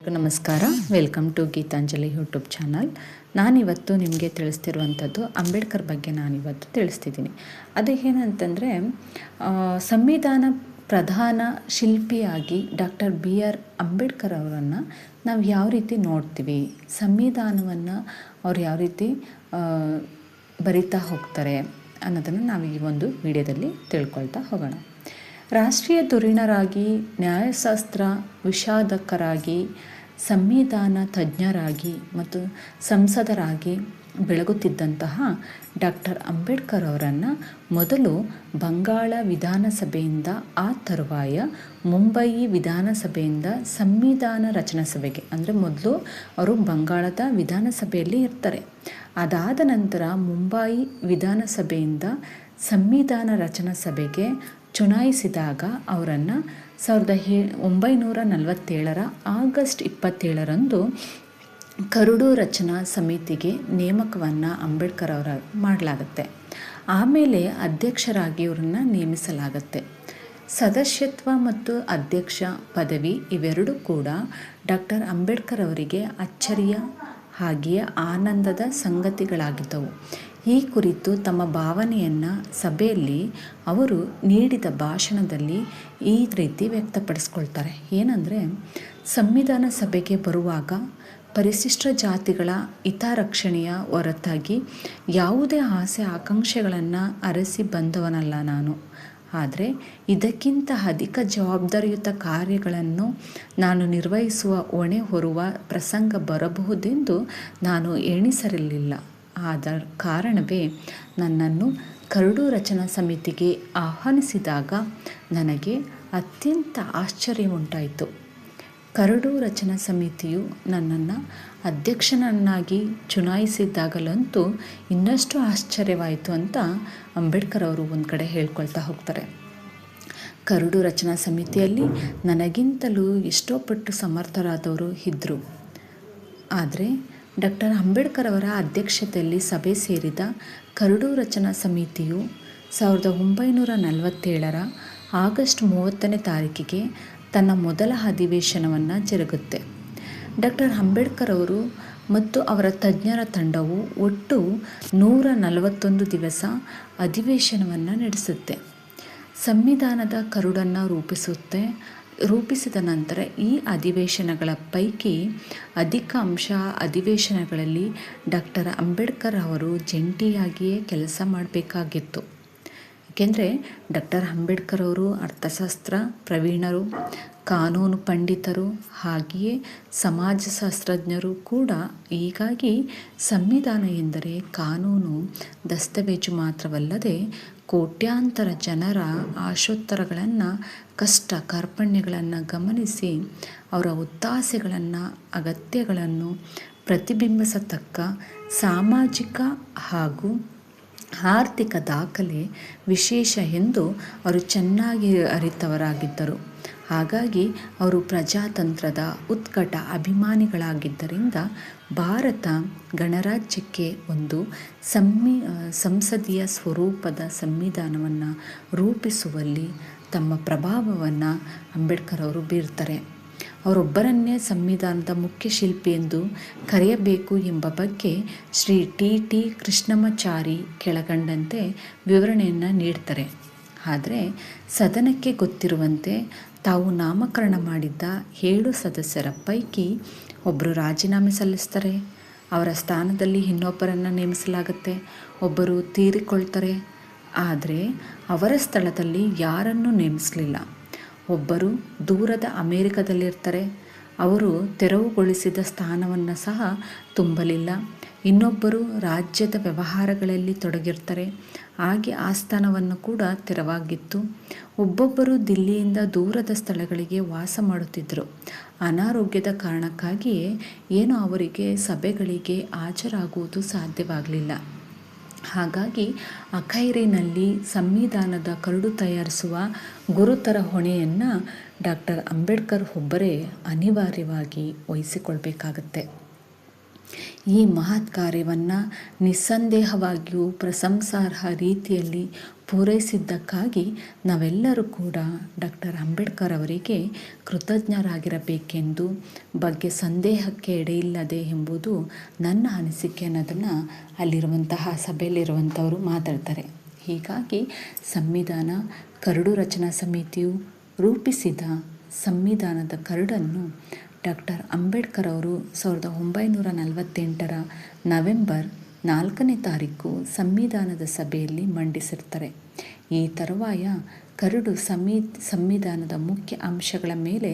ನಮಸ್ಕಾರ, welcome to Geetanjali YouTube channel. ನಾನಿವತ್ತು ನಿಮಗೆ ತಿಳಿಸ್ತಿರುವಂಥದ್ದು ಅಂಬೇಡ್ಕರ್ ಬಗ್ಗೆ ನಾನಿವತ್ತು ತಿಳಿಸ್ತಿದ್ದೀನಿ. ಅದು ಏನಂತಂದರೆ, ಸಂವಿಧಾನ ಪ್ರಧಾನ ಶಿಲ್ಪಿಯಾಗಿ ಡಾಕ್ಟರ್ BR ಅಂಬೇಡ್ಕರ್ ಅವರನ್ನು ನಾವು ಯಾವ ರೀತಿ ನೋಡ್ತೀವಿ, ಸಂವಿಧಾನವನ್ನು ಅವ್ರು ಯಾವ ರೀತಿ ಬರಿತಾ ಹೋಗ್ತಾರೆ ಅನ್ನೋದನ್ನು ನಾವು ಈ ಒಂದು ವಿಡಿಯೋದಲ್ಲಿ ತಿಳ್ಕೊಳ್ತಾ ಹೋಗೋಣ. ರಾಷ್ಟ್ರೀಯ ಧುರೀಣರಾಗಿ, ನ್ಯಾಯಶಾಸ್ತ್ರ ವಿಷಾದಕರಾಗಿ, ಸಂವಿಧಾನ ತಜ್ಞರಾಗಿ ಮತ್ತು ಸಂಸದರಾಗಿ ಬೆಳಗುತ್ತಿದ್ದಂತಹ ಡಾಕ್ಟರ್ ಅಂಬೇಡ್ಕರ್ ಅವರನ್ನು ಮೊದಲು ಬಂಗಾಳ ವಿಧಾನಸಭೆಯಿಂದ, ಆ ತರುವಾಯ ಮುಂಬಯಿ ವಿಧಾನಸಭೆಯಿಂದ ಸಂವಿಧಾನ ರಚನಾ ಸಭೆಗೆ, ಅಂದರೆ ಮೊದಲು ಅವರು ಬಂಗಾಳದ ವಿಧಾನಸಭೆಯಲ್ಲಿ ಇರ್ತಾರೆ. ಅದಾದ ನಂತರ ಮುಂಬಯಿ ವಿಧಾನಸಭೆಯಿಂದ ಸಂವಿಧಾನ ರಚನಾ ಸಭೆಗೆ ಚುನಾಯಿಸಿದಾಗ ಅವರನ್ನು 1947 ಆಗಸ್ಟ್ 27 ಕರಡು ರಚನಾ ಸಮಿತಿಗೆ ನೇಮಕವನ್ನು ಅಂಬೇಡ್ಕರ್ ಅವರ ಮಾಡಲಾಗುತ್ತೆ. ಆಮೇಲೆ ಅಧ್ಯಕ್ಷರಾಗಿ ಅವರನ್ನು ನೇಮಿಸಲಾಗುತ್ತೆ. ಸದಸ್ಯತ್ವ ಮತ್ತು ಅಧ್ಯಕ್ಷ ಪದವಿ ಇವೆರಡೂ ಕೂಡ ಡಾಕ್ಟರ್ ಅಂಬೇಡ್ಕರ್ ಅವರಿಗೆ ಅಚ್ಚರಿಯ ಹಾಗೆಯೇ ಆನಂದದ ಸಂಗತಿಗಳಾಗಿದ್ದವು. ಈ ಕುರಿತು ತಮ್ಮ ಭಾವನೆಯನ್ನು ಸಭೆಯಲ್ಲಿ ಅವರು ನೀಡಿದ ಭಾಷಣದಲ್ಲಿ ಈ ರೀತಿ ವ್ಯಕ್ತಪಡಿಸ್ಕೊಳ್ತಾರೆ. ಏನಂದರೆ, ಸಂವಿಧಾನ ಸಭೆಗೆ ಬರುವಾಗ ಪರಿಶಿಷ್ಟ ಜಾತಿಗಳ ಹಿತರಕ್ಷಣೆಯ ಹೊರತಾಗಿ ಯಾವುದೇ ಆಸೆ ಆಕಾಂಕ್ಷೆಗಳನ್ನು ಅರಸಿ ಬಂದವನಲ್ಲ ನಾನು. ಆದರೆ ಇದಕ್ಕಿಂತ ಅಧಿಕ ಜವಾಬ್ದಾರಿಯುತ ಕಾರ್ಯಗಳನ್ನು ನಾನು ನಿರ್ವಹಿಸುವ ಹೊಣೆ ಹೊರುವ ಪ್ರಸಂಗ ಬರಬಹುದೆಂದು ನಾನು ಎಣಿಸಿರಲಿಲ್ಲ. ಆದ ಕಾರಣವೇ ನನ್ನನ್ನು ಕರಡು ರಚನಾ ಸಮಿತಿಗೆ ಆಹ್ವಾನಿಸಿದಾಗ ನನಗೆ ಅತ್ಯಂತ ಆಶ್ಚರ್ಯ ಉಂಟಾಯಿತು. ಕರಡು ರಚನಾ ಸಮಿತಿಯು ನನ್ನನ್ನು ಅಧ್ಯಕ್ಷನನ್ನಾಗಿ ಚುನಾಯಿಸಿದಾಗಲಂತೂ ಇನ್ನಷ್ಟು ಆಶ್ಚರ್ಯವಾಯಿತು ಅಂತ ಅಂಬೇಡ್ಕರ್ ಅವರು ಒಂದು ಕಡೆ ಹೇಳ್ಕೊಳ್ತಾ ಹೋಗ್ತಾರೆ. ಕರಡು ರಚನಾ ಸಮಿತಿಯಲ್ಲಿ ನನಗಿಂತಲೂ ಎಷ್ಟೋ ಪಟ್ಟು ಸಮರ್ಥರಾದವರು ಇದ್ದರು. ಆದರೆ ಡಾಕ್ಟರ್ ಅಂಬೇಡ್ಕರ್ ಅವರ ಅಧ್ಯಕ್ಷತೆಯಲ್ಲಿ ಸಭೆ ಸೇರಿದ ಕರಡು ರಚನಾ ಸಮಿತಿಯು 1947 ಆಗಸ್ಟ್ 30 ತನ್ನ ಮೊದಲ ಅಧಿವೇಶನವನ್ನು ಜರುಗುತ್ತೆ. ಡಾಕ್ಟರ್ ಅಂಬೇಡ್ಕರ್ ಅವರು ಮತ್ತು ಅವರ ತಜ್ಞರ ತಂಡವು ಒಟ್ಟು 141 ದಿವಸ ಅಧಿವೇಶನವನ್ನು ನಡೆಸುತ್ತೆ. ಸಂವಿಧಾನದ ಕರಡನ್ನು ರೂಪಿಸಿದ ನಂತರ ಈ ಅಧಿವೇಶನಗಳ ಪೈಕಿ ಅಧಿಕಾಂಶ ಅಧಿವೇಶನಗಳಲ್ಲಿ ಡಾಕ್ಟರ್ ಅಂಬೇಡ್ಕರ್ ಅವರು ಜಂಟಿಯಾಗಿಯೇ ಕೆಲಸ ಮಾಡಬೇಕಾಗಿತ್ತು. ಏಕೆಂದರೆ ಡಾಕ್ಟರ್ ಅಂಬೇಡ್ಕರ್ ಅವರು ಅರ್ಥಶಾಸ್ತ್ರ ಪ್ರವೀಣರು, ಕಾನೂನು ಪಂಡಿತರು, ಹಾಗೆಯೇ ಸಮಾಜಶಾಸ್ತ್ರಜ್ಞರು ಕೂಡ. ಹೀಗಾಗಿ ಸಂವಿಧಾನ ಎಂದರೆ ಕಾನೂನು ದಸ್ತಾವೇಜು ಮಾತ್ರವಲ್ಲದೆ ಕೋಟ್ಯಾಂತರ ಜನರ ಆಶೋತ್ತರಗಳನ್ನು, ಕಷ್ಟ ಕಾರ್ಪಣ್ಯಗಳನ್ನು ಗಮನಿಸಿ ಅವರ ಒತ್ತಾಸೆಗಳನ್ನು, ಅಗತ್ಯಗಳನ್ನು ಪ್ರತಿಬಿಂಬಿಸತಕ್ಕ ಸಾಮಾಜಿಕ ಹಾಗೂ ಆರ್ಥಿಕ ದಾಖಲೆ ವಿಶೇಷ ಎಂದು ಅವರು ಚೆನ್ನಾಗಿ ಅರಿತವರಾಗಿದ್ದರು. ಹಾಗಾಗಿ ಅವರು ಪ್ರಜಾತಂತ್ರದ ಉತ್ಕಟ ಅಭಿಮಾನಿಗಳಾಗಿದ್ದರಿಂದ ಭಾರತ ಗಣರಾಜ್ಯಕ್ಕೆ ಒಂದು ಸಂಸದೀಯ ಸ್ವರೂಪದ ಸಂವಿಧಾನವನ್ನು ರೂಪಿಸುವಲ್ಲಿ ತಮ್ಮ ಪ್ರಭಾವವನ್ನು ಅಂಬೇಡ್ಕರ್ ಅವರು ಬೀರ್ತಾರೆ. ಅವರೊಬ್ಬರನ್ನೇ ಸಂವಿಧಾನದ ಮುಖ್ಯ ಶಿಲ್ಪಿ ಎಂದು ಕರೆಯಬೇಕು ಎಂಬ ಬಗ್ಗೆ ಶ್ರೀ ಟಿ ಕೃಷ್ಣಮಾಚಾರಿ ಕೆಳಕಂಡಂತೆ ವಿವರಣೆಯನ್ನು ನೀಡ್ತಾರೆ. ಆದರೆ ಸದನಕ್ಕೆ ಗೊತ್ತಿರುವಂತೆ ತಾವು ನಾಮಕರಣ ಮಾಡಿದ್ದ 7 ಸದಸ್ಯರ ಪೈಕಿ ಒಬ್ಬರು ರಾಜೀನಾಮೆ ಸಲ್ಲಿಸ್ತಾರೆ. ಅವರ ಸ್ಥಾನದಲ್ಲಿ ಇನ್ನೊಬ್ಬರನ್ನು ನೇಮಿಸಲಾಗುತ್ತೆ. ಒಬ್ಬರು ತೀರಿಕೊಳ್ತಾರೆ. ಆದರೆ ಅವರ ಸ್ಥಳದಲ್ಲಿ ಯಾರನ್ನೂ ನೇಮಿಸಲಿಲ್ಲ. ಒಬ್ಬರು ದೂರದ ಅಮೇರಿಕದಲ್ಲಿರ್ತಾರೆ. ಅವರು ತೆರವುಗೊಳಿಸಿದ ಸ್ಥಾನವನ್ನು ಸಹ ತುಂಬಲಿಲ್ಲ. ಇನ್ನೊಬ್ಬರು ರಾಜ್ಯದ ವ್ಯವಹಾರಗಳಲ್ಲಿ ತೊಡಗಿರ್ತಾರೆ. ಹಾಗೆ ಆ ಸ್ಥಾನವನ್ನು ಕೂಡ ತೆರವಾಗಿತ್ತು. ಒಬ್ಬೊಬ್ಬರು ದಿಲ್ಲಿಯಿಂದ ದೂರದ ಸ್ಥಳಗಳಿಗೆ ವಾಸ ಮಾಡುತ್ತಿದ್ದರು. ಅನಾರೋಗ್ಯದ ಕಾರಣಕ್ಕಾಗಿಯೇ ಅವರಿಗೆ ಸಭೆಗಳಿಗೆ ಹಾಜರಾಗುವುದು ಸಾಧ್ಯವಾಗಲಿಲ್ಲ. ಹಾಗಾಗಿ ಅಖೈರಿನಲ್ಲಿ ಸಂವಿಧಾನದ ಕರಡು ತಯಾರಿಸುವ ಗುರುತರ ಹೊಣೆಯನ್ನು ಡಾಕ್ಟರ್ ಅಂಬೇಡ್ಕರ್ ಒಬ್ಬರೇ ಅನಿವಾರ್ಯವಾಗಿ ವಹಿಸಿಕೊಳ್ಬೇಕಾಗತ್ತೆ. ಈ ಮಹತ್ ಕಾರ್ಯವನ್ನು ನಿಸ್ಸಂದೇಹವಾಗಿಯೂ ಪ್ರಶಂಸಾರ್ಹ ರೀತಿಯಲ್ಲಿ ಪೂರೈಸಿದ್ದಕ್ಕಾಗಿ ನಾವೆಲ್ಲರೂ ಕೂಡ ಡಾಕ್ಟರ್ ಅಂಬೇಡ್ಕರ್ ಅವರಿಗೆ ಕೃತಜ್ಞರಾಗಿರಬೇಕೆಂದು ಬಗ್ಗೆ ಸಂದೇಹಕ್ಕೆ ಎಡೆಯಿಲ್ಲದೆ ಎಂಬುದು ನನ್ನ ಅನಿಸಿಕೆ ಅನ್ನೋದನ್ನು ಅಲ್ಲಿರುವಂತಹ ಸಭೆಯಲ್ಲಿರುವಂಥವರು ಮಾತಾಡ್ತಾರೆ. ಹೀಗಾಗಿ ಸಂವಿಧಾನ ಕರಡು ರಚನಾ ಸಮಿತಿಯು ರೂಪಿಸಿದ ಸಂವಿಧಾನದ ಕರಡನ್ನು ಡಾಕ್ಟರ್ ಅಂಬೇಡ್ಕರ್ ಅವರು 1948 ನವೆಂಬರ್ 4ನೇ ತಾರೀಕು ಸಂವಿಧಾನದ ಸಭೆಯಲ್ಲಿ ಮಂಡಿಸಿರ್ತಾರೆ. ಈ ತರುವಾಯ ಕರಡು ಸಂವಿಧಾನದ ಮುಖ್ಯ ಅಂಶಗಳ ಮೇಲೆ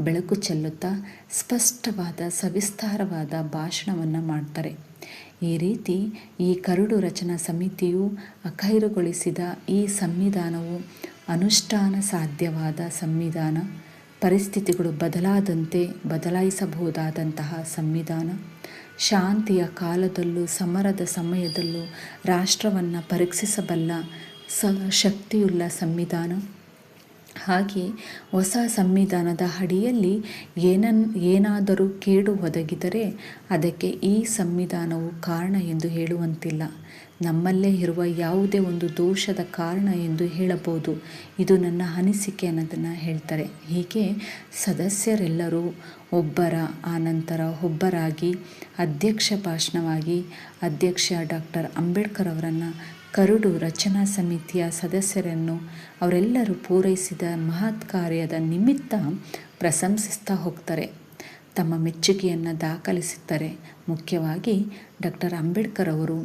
ಬೆಳಕು ಚೆಲ್ಲುತ್ತಾ ಸ್ಪಷ್ಟವಾದ ಸವಿಸ್ತಾರವಾದ ಭಾಷಣವನ್ನು ಮಾಡ್ತಾರೆ. ಈ ರೀತಿ ಈ ಕರಡು ರಚನಾ ಸಮಿತಿಯು ಅಖೈರುಗೊಳಿಸಿದ ಈ ಸಂವಿಧಾನವು ಅನುಷ್ಠಾನ ಸಾಧ್ಯವಾದ ಸಂವಿಧಾನ, ಪರಿಸ್ಥಿತಿಗಳು ಬದಲಾದಂತೆ ಬದಲಾಯಿಸಬಹುದಾದಂತಹ ಸಂವಿಧಾನ, ಶಾಂತಿಯ ಕಾಲದಲ್ಲೂ ಸಮರದ ಸಮಯದಲ್ಲೂ ರಾಷ್ಟ್ರವನ್ನು ಪರೀಕ್ಷಿಸಬಲ್ಲ ಶಕ್ತಿಯುಳ್ಳ ಸಂವಿಧಾನ. ಹಾಗೆ ಹೊಸ ಸಂವಿಧಾನದ ಅಡಿಯಲ್ಲಿ ಏನಾದರೂ ಕೇಡು ಒದಗಿದರೆ ಅದಕ್ಕೆ ಈ ಸಂವಿಧಾನವು ಕಾರಣ ಎಂದು ಹೇಳುವಂತಿಲ್ಲ. ನಮ್ಮಲ್ಲೇ ಇರುವ ಯಾವುದೇ ಒಂದು ದೋಷದ ಕಾರಣ ಎಂದು ಹೇಳಬಹುದು. ಇದು ನನ್ನ ಅನಿಸಿಕೆ ಅನ್ನೋದನ್ನು ಹೇಳ್ತಾರೆ. ಹೀಗೆ ಸದಸ್ಯರೆಲ್ಲರೂ ಒಬ್ಬರ ಆನಂತರ ಒಬ್ಬರಾಗಿ ಅಧ್ಯಕ್ಷ ಭಾಷಣವಾಗಿ ಅಧ್ಯಕ್ಷ ಡಾಕ್ಟರ್ ಅಂಬೇಡ್ಕರ್ ಅವರನ್ನು ಕರಡು ರಚನಾ ಸಮಿತಿಯ ಸದಸ್ಯರನ್ನು ಅವರೆಲ್ಲರೂ ಪೂರೈಸಿದ ಮಹತ್ ಕಾರ್ಯದ ನಿಮಿತ್ತ ಪ್ರಶಂಸಿಸ್ತಾ ಹೋಗ್ತಾರೆ. ತಮ್ಮ ಮೆಚ್ಚುಗೆಯನ್ನು ದಾಖಲಿಸುತ್ತಾರೆ. ಮುಖ್ಯವಾಗಿ ಡಾಕ್ಟರ್ ಅಂಬೇಡ್ಕರ್ ಅವರು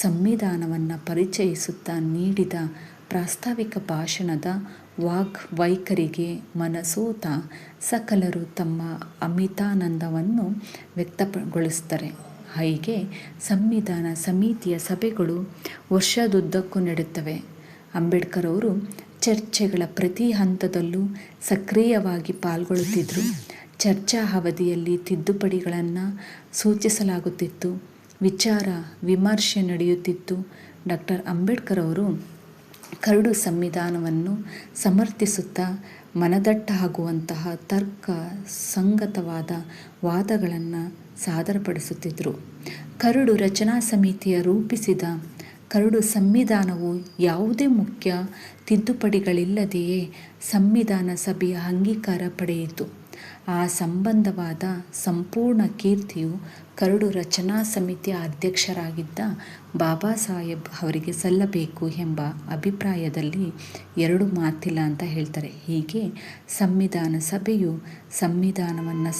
ಸಂವಿಧಾನವನ್ನು ಪರಿಚಯಿಸುತ್ತಾ ನೀಡಿದ ಪ್ರಾಸ್ತಾವಿಕ ಭಾಷಣದ ವೈಖರಿಗೆ ಮನಸೋತ ಸಕಲರು ತಮ್ಮ ಅಮಿತಾನಂದವನ್ನು ವ್ಯಕ್ತಗೊಳಿಸ್ತಾರೆ. ಹೀಗೆ ಸಂವಿಧಾನ ಸಮಿತಿಯ ಸಭೆಗಳು ವರ್ಷದುದ್ದಕ್ಕೂ ನಡೆಯುತ್ತವೆ. ಅಂಬೇಡ್ಕರ್ ಅವರು ಚರ್ಚೆಗಳ ಪ್ರತಿ ಹಂತದಲ್ಲೂ ಸಕ್ರಿಯವಾಗಿ ಪಾಲ್ಗೊಳ್ಳುತ್ತಿದ್ದರು. ಚರ್ಚಾ ಅವಧಿಯಲ್ಲಿ ತಿದ್ದುಪಡಿಗಳನ್ನು ಸೂಚಿಸಲಾಗುತ್ತಿತ್ತು, ವಿಚಾರ ವಿಮರ್ಶೆ ನಡೆಯುತ್ತಿತ್ತು. ಡಾಕ್ಟರ್ ಅಂಬೇಡ್ಕರ್ ಅವರು ಕರಡು ಸಂವಿಧಾನವನ್ನು ಸಮರ್ಥಿಸುತ್ತಾ ಮನದಟ್ಟಾಗುವಂತಹ ತರ್ಕ ಸಂಗತವಾದ ವಾದಗಳನ್ನು ಸಾದರಪಡಿಸುತ್ತಿದ್ದರು. ಕರಡು ರಚನಾ ಸಮಿತಿಯ ರೂಪಿಸಿದ ಕರಡು ಸಂವಿಧಾನವು ಯಾವುದೇ ಮುಖ್ಯ ತಿದ್ದುಪಡಿಗಳಿಲ್ಲದೆಯೇ ಸಂವಿಧಾನ ಸಭೆಯ ಅಂಗೀಕಾರ ಪಡೆಯಿತು. ಆ ಸಂಬಂಧವಾದ ಸಂಪೂರ್ಣ ಕೀರ್ತಿಯು ಕರಡು ರಚನಾ ಸಮಿತಿಯ ಅಧ್ಯಕ್ಷರಾಗಿದ್ದ ಬಾಬಾ ಸಾಹೇಬ್ ಅವರಿಗೆ ಸಲ್ಲಬೇಕು ಎಂಬ ಅಭಿಪ್ರಾಯದಲ್ಲಿ ಎರಡು ಮಾತಿಲ್ಲ ಅಂತ ಹೇಳ್ತಾರೆ. ಹೀಗೆ ಸಂವಿಧಾನ ಸಭೆಯು ಸಂವಿಧಾನವನ್ನು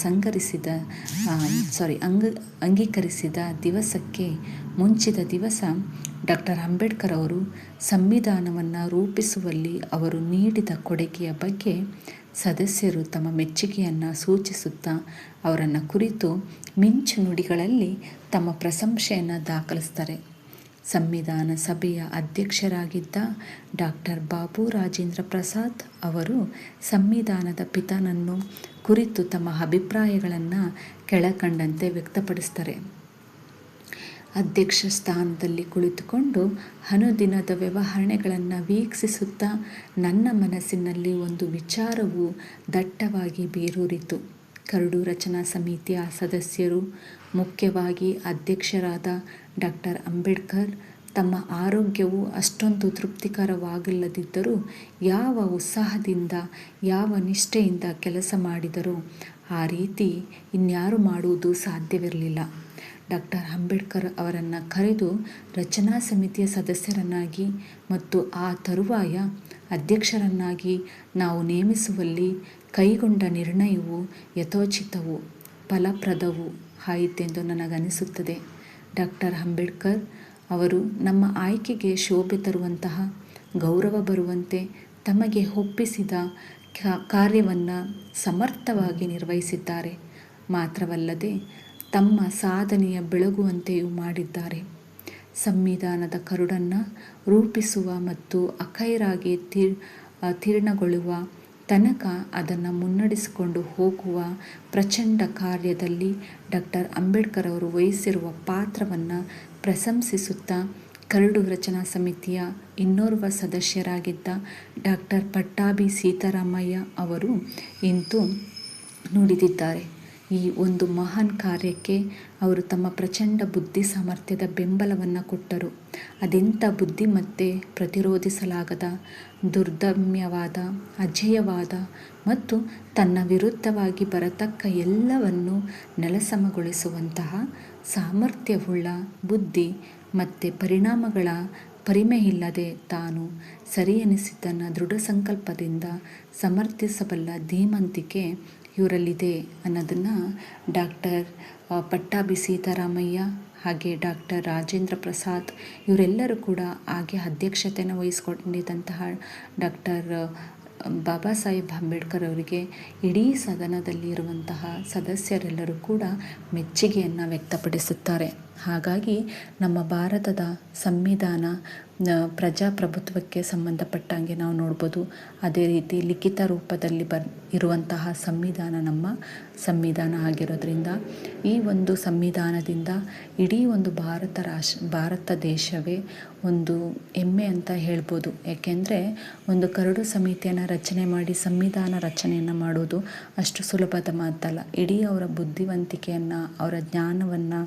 ಅಂಗೀಕರಿಸಿದ ದಿವಸಕ್ಕೆ ಮುಂಚಿದ ದಿವಸ ಡಾಕ್ಟರ್ ಅಂಬೇಡ್ಕರ್ ಅವರು ಸಂವಿಧಾನವನ್ನು ರೂಪಿಸುವಲ್ಲಿ ಅವರು ನೀಡಿದ ಕೊಡುಗೆಯ ಬಗ್ಗೆ ಸದಸ್ಯರು ತಮ್ಮ ಮೆಚ್ಚುಗೆಯನ್ನು ಸೂಚಿಸುತ್ತಾ ಅವರನ್ನು ಕುರಿತು ಮಿಂಚು ನುಡಿಗಳಲ್ಲಿ ತಮ್ಮ ಪ್ರಶಂಸೆಯನ್ನು ದಾಖಲಿಸ್ತಾರೆ. ಸಂವಿಧಾನ ಸಭೆಯ ಅಧ್ಯಕ್ಷರಾಗಿದ್ದ ಡಾಕ್ಟರ್ ಬಾಬು ರಾಜೇಂದ್ರ ಪ್ರಸಾದ್ ಅವರು ಸಂವಿಧಾನದ ಪಿತನನ್ನು ಕುರಿತು ತಮ್ಮ ಅಭಿಪ್ರಾಯಗಳನ್ನು ಕೆಳಕಂಡಂತೆ ವ್ಯಕ್ತಪಡಿಸ್ತಾರೆ. ಅಧ್ಯಕ್ಷ ಸ್ಥಾನದಲ್ಲಿ ಕುಳಿತುಕೊಂಡು ಅನುದಿನದ ವ್ಯವಹಾರಗಳನ್ನು ವೀಕ್ಷಿಸುತ್ತಾ ನನ್ನ ಮನಸ್ಸಿನಲ್ಲಿ ಒಂದು ವಿಚಾರವು ದಟ್ಟವಾಗಿ ಬೇರೂರಿತು. ಕರಡು ರಚನಾ ಸಮಿತಿಯ ಸದಸ್ಯರು, ಮುಖ್ಯವಾಗಿ ಅಧ್ಯಕ್ಷರಾದ ಡಾಕ್ಟರ್ ಅಂಬೇಡ್ಕರ್, ತಮ್ಮ ಆರೋಗ್ಯವು ಅಷ್ಟೊಂದು ತೃಪ್ತಿಕರವಾಗಿಲ್ಲದಿದ್ದರೂ ಯಾವ ಉತ್ಸಾಹದಿಂದ ಯಾವ ನಿಷ್ಠೆಯಿಂದ ಕೆಲಸ ಮಾಡಿದರೋ ಆ ರೀತಿ ಇನ್ಯಾರು ಮಾಡುವುದು ಸಾಧ್ಯವಿರಲಿಲ್ಲ. ಡಾಕ್ಟರ್ ಅಂಬೇಡ್ಕರ್ ಅವರನ್ನು ಕರೆದು ರಚನಾ ಸಮಿತಿಯ ಸದಸ್ಯರನ್ನಾಗಿ ಮತ್ತು ಆ ತರುವಾಯ ಅಧ್ಯಕ್ಷರನ್ನಾಗಿ ನಾವು ನೇಮಿಸುವಲ್ಲಿ ಕೈಗೊಂಡ ನಿರ್ಣಯವು ಯಥೋಚಿತವೂ ಫಲಪ್ರದವೂ ಆಯಿತೆಂದು ನನಗನಿಸುತ್ತದೆ. ಡಾಕ್ಟರ್ ಅಂಬೇಡ್ಕರ್ ಅವರು ನಮ್ಮ ಆಯ್ಕೆಗೆ ಶೋಭೆ ತರುವಂತಹ, ಗೌರವ ಬರುವಂತೆ ತಮಗೆ ಒಪ್ಪಿಸಿದ ಕಾರ್ಯವನ್ನು ಸಮರ್ಥವಾಗಿ ನಿರ್ವಹಿಸಿದ್ದಾರೆ. ಮಾತ್ರವಲ್ಲದೆ ತಮ್ಮ ಸಾಧನೆಯ ಬೆಳಗುವಂತೆಯೂ ಮಾಡಿದ್ದಾರೆ. ಸಂವಿಧಾನದ ಕರಡನ್ನು ರೂಪಿಸುವ ಮತ್ತು ಅಖೈರಾಗಿ ತೀರ್ಣಗೊಳ್ಳುವ ತನಕ ಅದನ್ನು ಮುನ್ನಡೆಸಿಕೊಂಡು ಹೋಗುವ ಪ್ರಚಂಡ ಕಾರ್ಯದಲ್ಲಿ ಡಾಕ್ಟರ್ ಅಂಬೇಡ್ಕರ್ ಅವರು ವಹಿಸಿರುವ ಪಾತ್ರವನ್ನು ಪ್ರಶಂಸಿಸುತ್ತಾ ಕರಡು ರಚನಾ ಸಮಿತಿಯ ಇನ್ನೋರ್ವ ಸದಸ್ಯರಾಗಿದ್ದ ಡಾಕ್ಟರ್ ಪಟ್ಟಾಭಿ ಸೀತಾರಾಮಯ್ಯ ಅವರು ಇಂದು ನುಡಿದಿದ್ದಾರೆ. ಈ ಒಂದು ಮಹಾನ್ ಕಾರ್ಯಕ್ಕೆ ಅವರು ತಮ್ಮ ಪ್ರಚಂಡ ಬುದ್ಧಿ ಸಾಮರ್ಥ್ಯದ ಬೆಂಬಲವನ್ನು ಕೊಟ್ಟರು. ಅದೆಂಥ ಬುದ್ಧಿಮತ್ತೆ, ಪ್ರತಿರೋಧಿಸಲಾಗದ, ದುರ್ದಮ್ಯವಾದ, ಅಜೇಯವಾದ ಮತ್ತು ತನ್ನ ವಿರುದ್ಧವಾಗಿ ಬರತಕ್ಕ ಎಲ್ಲವನ್ನು ನೆಲಸಮಗೊಳಿಸುವಂತಹ ಸಾಮರ್ಥ್ಯವುಳ್ಳ ಬುದ್ಧಿ ಮತ್ತು ಪರಿಣಾಮಗಳ ಪರಿಮೆಯಿಲ್ಲದೆ ತಾನು ಸರಿಯೆನಿಸಿದ್ದನ್ನು ದೃಢ ಸಂಕಲ್ಪದಿಂದ ಸಮರ್ಥಿಸಬಲ್ಲ ಧೀಮಂತಿಕೆ ಇವರಲ್ಲಿದೆ ಅನ್ನೋದನ್ನು ಡಾಕ್ಟರ್ ಪಟ್ಟಾಭಿ ಸೀತಾರಾಮಯ್ಯ ಹಾಗೆ ಡಾಕ್ಟರ್ ರಾಜೇಂದ್ರ ಪ್ರಸಾದ್ ಇವರೆಲ್ಲರೂ ಕೂಡ ಹಾಗೆ ಅಧ್ಯಕ್ಷತೆಯನ್ನು ವಹಿಸಿಕೊಂಡಿದ್ದಂತಹ ಡಾಕ್ಟರ್ ಬಾಬಾ ಸಾಹೇಬ್ ಅಂಬೇಡ್ಕರ್ ಅವರಿಗೆ ಇಡೀ ಸದನದಲ್ಲಿ ಇರುವಂತಹ ಸದಸ್ಯರೆಲ್ಲರೂ ಕೂಡ ಮೆಚ್ಚುಗೆಯನ್ನು ವ್ಯಕ್ತಪಡಿಸುತ್ತಾರೆ. ಹಾಗಾಗಿ ನಮ್ಮ ಭಾರತದ ಸಂವಿಧಾನ ಪ್ರಜಾಪ್ರಭುತ್ವಕ್ಕೆ ಸಂಬಂಧಪಟ್ಟಂಗೆ ನಾವು ನೋಡ್ಬೋದು. ಅದೇ ರೀತಿ ಲಿಖಿತ ರೂಪದಲ್ಲಿ ಇರುವಂತಹ ಸಂವಿಧಾನ ನಮ್ಮ ಸಂವಿಧಾನ ಆಗಿರೋದ್ರಿಂದ ಈ ಒಂದು ಸಂವಿಧಾನದಿಂದ ಇಡೀ ಒಂದು ಭಾರತ ದೇಶವೇ ಒಂದು ಹೆಮ್ಮೆ ಅಂತ ಹೇಳ್ಬೋದು. ಯಾಕೆಂದರೆ ಒಂದು ಕರಡು ಸಮಿತಿಯನ್ನು ರಚನೆ ಮಾಡಿ ಸಂವಿಧಾನ ರಚನೆಯನ್ನು ಮಾಡೋದು ಅಷ್ಟು ಸುಲಭದ ಮಾತಲ್ಲ. ಇಡೀ ಅವರ ಬುದ್ಧಿವಂತಿಕೆಯನ್ನು, ಅವರ ಜ್ಞಾನವನ್ನು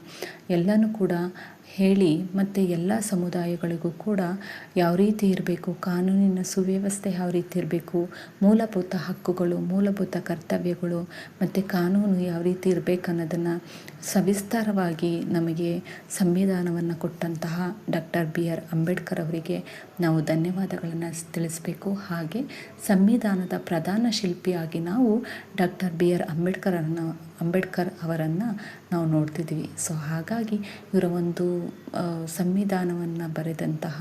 ಎಲ್ಲನೂ ಕೂಡ ಹೇಳಿ ಮತ್ತು ಎಲ್ಲ ಸಮುದಾಯಗಳಿಗೂ ಕೂಡ ಯಾವ ರೀತಿ ಇರಬೇಕು, ಕಾನೂನಿನ ಸುವ್ಯವಸ್ಥೆ ಯಾವ ರೀತಿ ಇರಬೇಕು, ಮೂಲಭೂತ ಹಕ್ಕುಗಳು, ಮೂಲಭೂತ ಕರ್ತವ್ಯಗಳು ಮತ್ತು ಕಾನೂನು ಯಾವ ರೀತಿ ಇರಬೇಕು ಅನ್ನೋದನ್ನು ಸವಿಸ್ತಾರವಾಗಿ ನಮಗೆ ಸಂವಿಧಾನವನ್ನು ಕೊಟ್ಟಂತಹ ಡಾಕ್ಟರ್ BR ಅಂಬೇಡ್ಕರ್ ಅವರಿಗೆ ನಾವು ಧನ್ಯವಾದಗಳನ್ನು ತಿಳಿಸಬೇಕು. ಹಾಗೆ ಸಂವಿಧಾನದ ಪ್ರಧಾನ ಶಿಲ್ಪಿಯಾಗಿ ನಾವು ಡಾಕ್ಟರ್ BR ಅಂಬೇಡ್ಕರ್ ಅವರನ್ನು ನಾವು ನೋಡ್ತಿದ್ವಿ. ಸೊ ಹಾಗಾಗಿ ಇವರ ಒಂದು ಸಂವಿಧಾನವನ್ನು ಬರೆದಂತಹ